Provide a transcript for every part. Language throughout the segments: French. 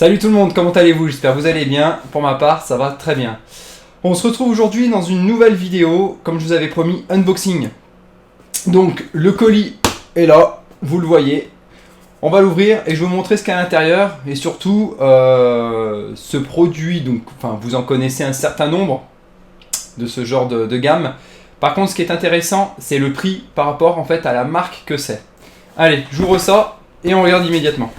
Salut tout le monde, comment allez-vous? J'espère que vous allez bien. Pour ma part, ça va très bien. On se retrouve aujourd'hui dans une nouvelle vidéo, comme je vous avais promis, unboxing. Donc, le colis est là, vous le voyez. On va l'ouvrir et je vais vous montrer ce qu'il y a à l'intérieur. Et surtout, ce produit, donc, enfin, vous en connaissez un certain nombre de ce genre de gamme. Par contre, ce qui est intéressant, c'est le prix par rapport en fait à la marque que c'est. Allez, j'ouvre ça et on regarde immédiatement.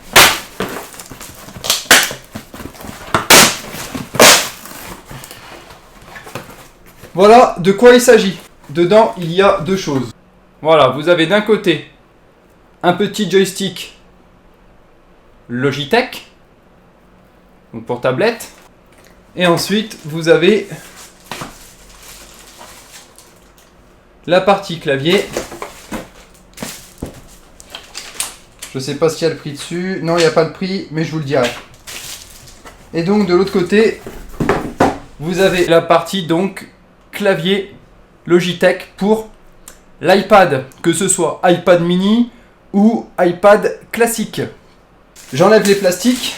Voilà de quoi il s'agit. Dedans, il y a deux choses. Voilà, vous avez d'un côté un petit joystick Logitech, donc pour tablette. Et ensuite, vous avez la partie clavier. Je sais pas s'il y a le prix dessus. Non, il n'y a pas le prix, mais je vous le dirai. Et donc, de l'autre côté, vous avez la partie donc clavier Logitech pour l'iPad, que ce soit iPad mini ou iPad classique. J'enlève les plastiques.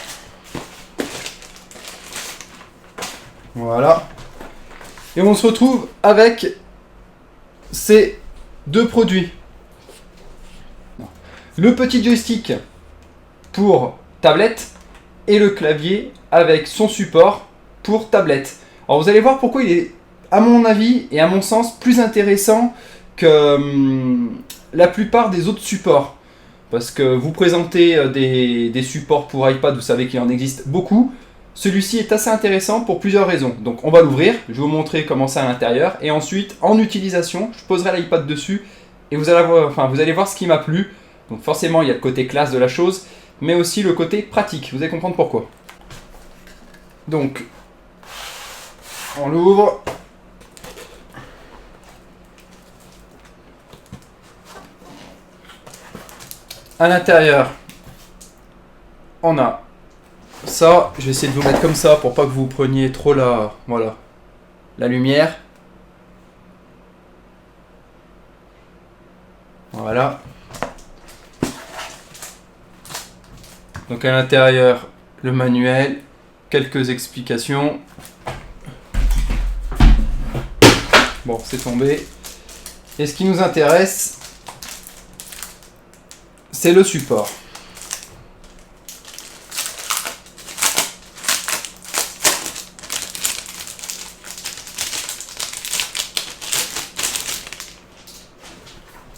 Voilà. Et on se retrouve avec ces deux produits. Le petit joystick pour tablette et le clavier avec son support pour tablette. Alors vous allez voir pourquoi il est, à mon avis et à mon sens, plus intéressant que la plupart des autres supports. Parce que vous présentez des supports pour iPad, vous savez qu'il en existe beaucoup. Celui-ci est assez intéressant pour plusieurs raisons. Donc on va l'ouvrir, je vais vous montrer comment c'est à l'intérieur. Et ensuite, en utilisation, je poserai l'iPad dessus et vous allez voir ce qui m'a plu. Donc forcément, il y a le côté classe de la chose, mais aussi le côté pratique. Vous allez comprendre pourquoi. Donc, on l'ouvre. À l'intérieur, on a ça. Je vais essayer de vous mettre comme ça pour pas que vous preniez trop la lumière. Voilà. Donc à l'intérieur, le manuel, quelques explications. Bon, c'est tombé. Et ce qui nous intéresse, c'est le support.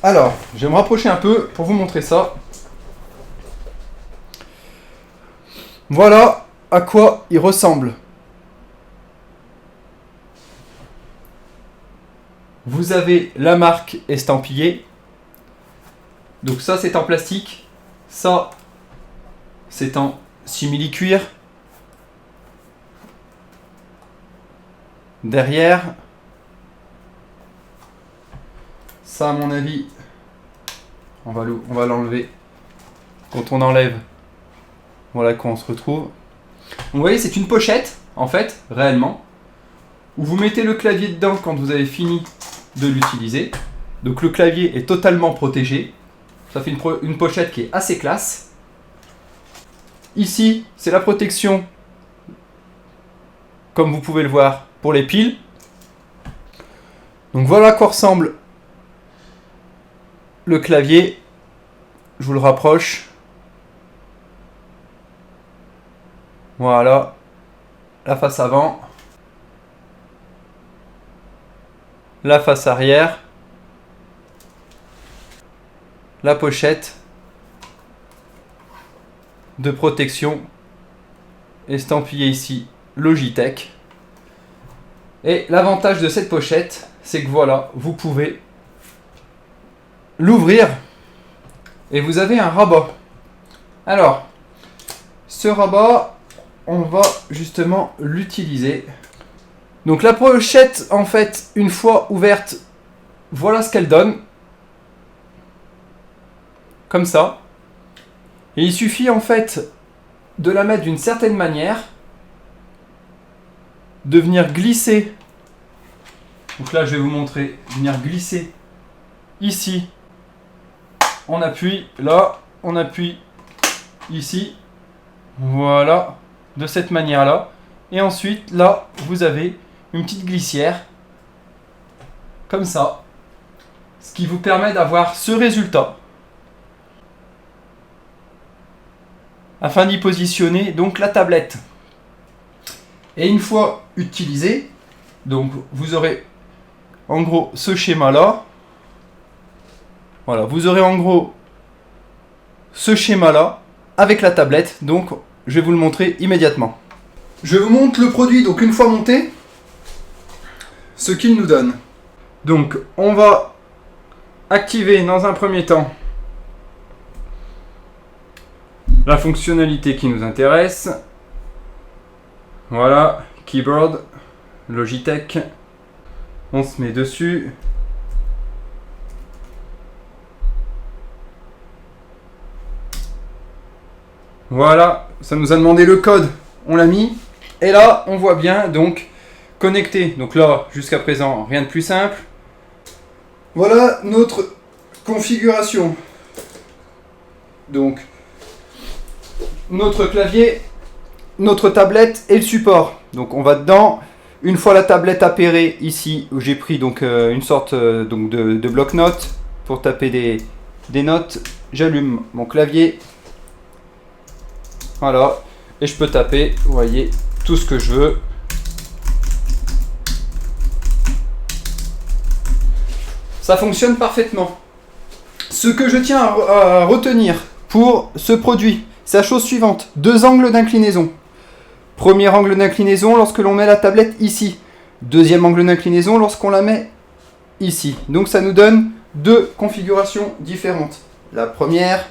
Alors, je vais me rapprocher un peu pour vous montrer ça. Voilà à quoi il ressemble. Vous avez la marque estampillée. Donc ça c'est en plastique, ça c'est en simili-cuir. Derrière, ça à mon avis, on va l'enlever. Quand on enlève, voilà qu'on se retrouve. Donc, vous voyez, c'est une pochette en fait, réellement, où vous mettez le clavier dedans quand vous avez fini de l'utiliser. Donc le clavier est totalement protégé. Ça fait une pochette qui est assez classe. Ici, c'est la protection, comme vous pouvez le voir, pour les piles. Donc voilà à quoi ressemble le clavier. Je vous le rapproche. Voilà. La face avant. La face arrière. La pochette de protection estampillée ici Logitech. Et l'avantage de cette pochette, c'est que voilà, vous pouvez l'ouvrir et vous avez un rabat. Alors, ce rabat, on va justement l'utiliser. Donc la pochette, en fait, une fois ouverte, voilà ce qu'elle donne. Comme ça. Et il suffit en fait de la mettre d'une certaine manière, de venir glisser. Donc là je vais vous montrer, venir glisser ici. On appuie, là, on appuie ici. Voilà. de cette manière-là. Et ensuite, là, vous avez une petite glissière, comme ça, ce qui vous permet d'avoir ce résultat. Afin d'y positionner donc la tablette. Et une fois utilisé, donc vous aurez en gros ce schéma-là. Voilà, vous aurez en gros ce schéma-là avec la tablette. Donc, je vais vous le montrer immédiatement. Je vous montre le produit, donc une fois monté, ce qu'il nous donne. Donc, on va activer dans un premier temps la fonctionnalité qui nous intéresse. Voilà, keyboard, Logitech. On se met dessus. Voilà, ça nous a demandé le code. On l'a mis. Et là, on voit bien, donc, connecté. Donc là, jusqu'à présent, rien de plus simple. Voilà notre configuration. Donc, notre clavier, notre tablette et le support. Donc, on va dedans. Une fois la tablette appairée ici, où j'ai pris donc une sorte donc de bloc-notes pour taper des notes, j'allume mon clavier. Voilà, et je peux taper, vous voyez, tout ce que je veux. Ça fonctionne parfaitement. Ce que je tiens à retenir pour ce produit, c'est la chose suivante. 2 angles d'inclinaison. Premier angle d'inclinaison lorsque l'on met la tablette ici. Deuxième angle d'inclinaison lorsqu'on la met ici. Donc ça nous donne 2 configurations différentes. La première,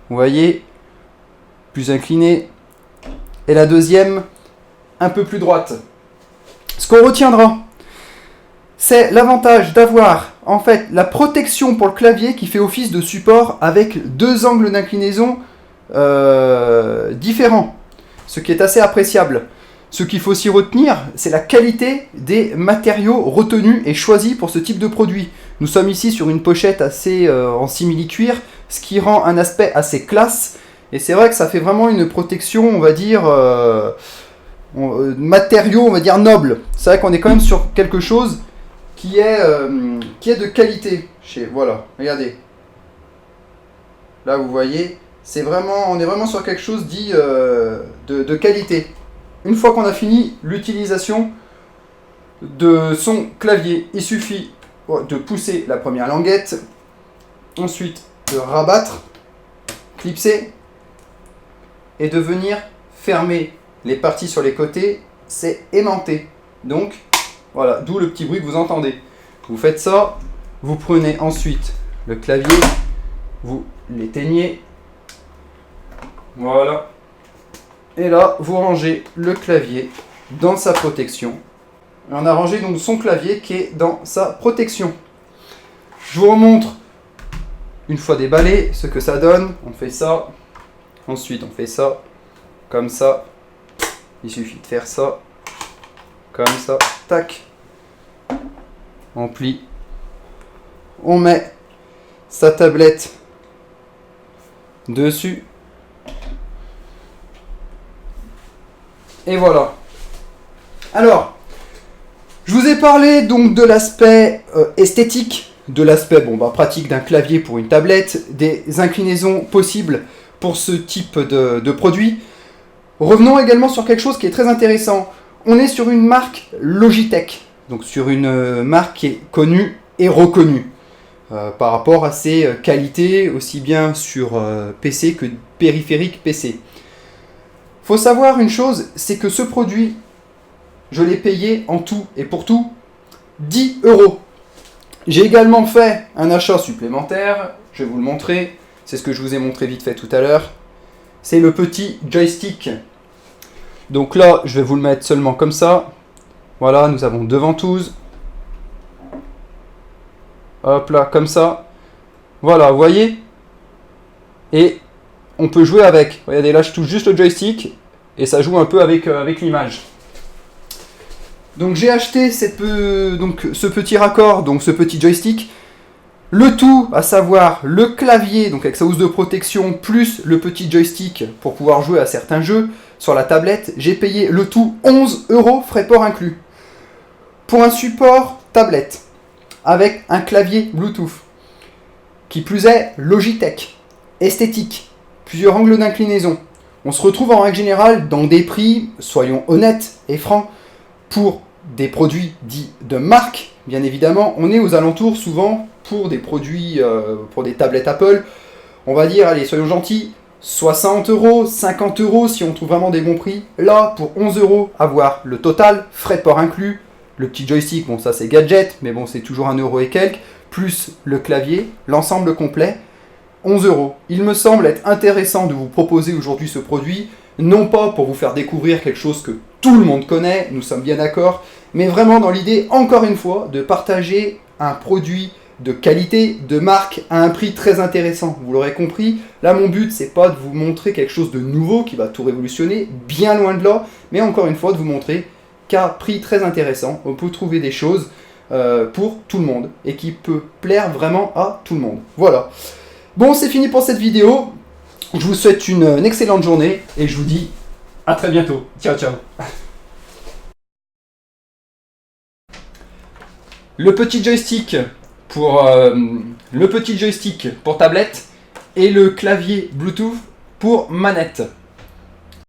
vous voyez, plus inclinée. Et la deuxième, un peu plus droite. Ce qu'on retiendra, c'est l'avantage d'avoir en fait la protection pour le clavier qui fait office de support avec 2 angles d'inclinaison différents. Ce qui est assez appréciable. Ce qu'il faut aussi retenir, c'est la qualité des matériaux retenus et choisis pour ce type de produit. Nous sommes ici sur une pochette assez en simili-cuir, ce qui rend un aspect assez classe. Et c'est vrai que ça fait vraiment une protection, on va dire, matériaux, on va dire, nobles. C'est vrai qu'on est quand même sur quelque chose qui est de qualité. Voilà, regardez. Là, vous voyez, on est vraiment sur quelque chose dit de qualité. Une fois qu'on a fini l'utilisation de son clavier, il suffit de pousser la première languette, ensuite de rabattre, clipser, et de venir fermer les parties sur les côtés, c'est aimanté. Donc, voilà, d'où le petit bruit que vous entendez. Vous faites ça, vous prenez ensuite le clavier, vous l'éteignez. Voilà. Et là, vous rangez le clavier dans sa protection. Et on a rangé donc son clavier qui est dans sa protection. Je vous remontre, une fois déballé, ce que ça donne. On fait ça. Ensuite, on fait ça. Comme ça. Il suffit de faire ça. Comme ça. Tac. On plie. On met sa tablette dessus. Et voilà. Alors, je vous ai parlé donc de l'aspect esthétique, de l'aspect pratique d'un clavier pour une tablette, des inclinaisons possibles pour ce type de produit. Revenons également sur quelque chose qui est très intéressant. On est sur une marque Logitech, donc sur une marque qui est connue et reconnue par rapport à ses qualités, aussi bien sur PC que périphérique PC. Faut savoir une chose, c'est que ce produit, je l'ai payé en tout et pour tout 10 €. J'ai également fait un achat supplémentaire, je vais vous le montrer, c'est ce que je vous ai montré vite fait tout à l'heure. C'est le petit joystick. Donc là, je vais vous le mettre seulement comme ça. Voilà, nous avons 2 ventouses. Hop là, comme ça. Voilà, vous voyez ? Et on peut jouer avec. Regardez, là je touche juste le joystick et ça joue un peu avec l'image. Donc j'ai acheté ce petit raccord, donc ce petit joystick. Le tout, à savoir le clavier, donc avec sa housse de protection, plus le petit joystick pour pouvoir jouer à certains jeux, sur la tablette, j'ai payé le tout 11 €, frais port inclus. Pour un support tablette, avec un clavier Bluetooth, qui plus est Logitech, esthétique, plusieurs angles d'inclinaison. On se retrouve en règle générale dans des prix, soyons honnêtes et francs, pour des produits dits de marque, bien évidemment, on est aux alentours souvent pour des produits, pour des tablettes Apple, on va dire, allez, soyons gentils, 60 €, 50 € si on trouve vraiment des bons prix. Là, pour 11 € avoir le total, frais de port inclus, le petit joystick, bon ça c'est gadget, mais bon c'est toujours 1 € et quelques, plus le clavier, l'ensemble complet, 11 €. Il me semble être intéressant de vous proposer aujourd'hui ce produit, non pas pour vous faire découvrir quelque chose que tout le monde connaît, nous sommes bien d'accord, mais vraiment dans l'idée, encore une fois, de partager un produit de qualité, de marque, à un prix très intéressant. Vous l'aurez compris, là mon but c'est pas de vous montrer quelque chose de nouveau qui va tout révolutionner, bien loin de là, mais encore une fois de vous montrer qu'à prix très intéressant, on peut trouver des choses pour tout le monde et qui peut plaire vraiment à tout le monde. Voilà. Bon, c'est fini pour cette vidéo. Je vous souhaite une excellente journée et je vous dis à très bientôt. Ciao, ciao. Le petit joystick pour tablette et le clavier Bluetooth pour manette.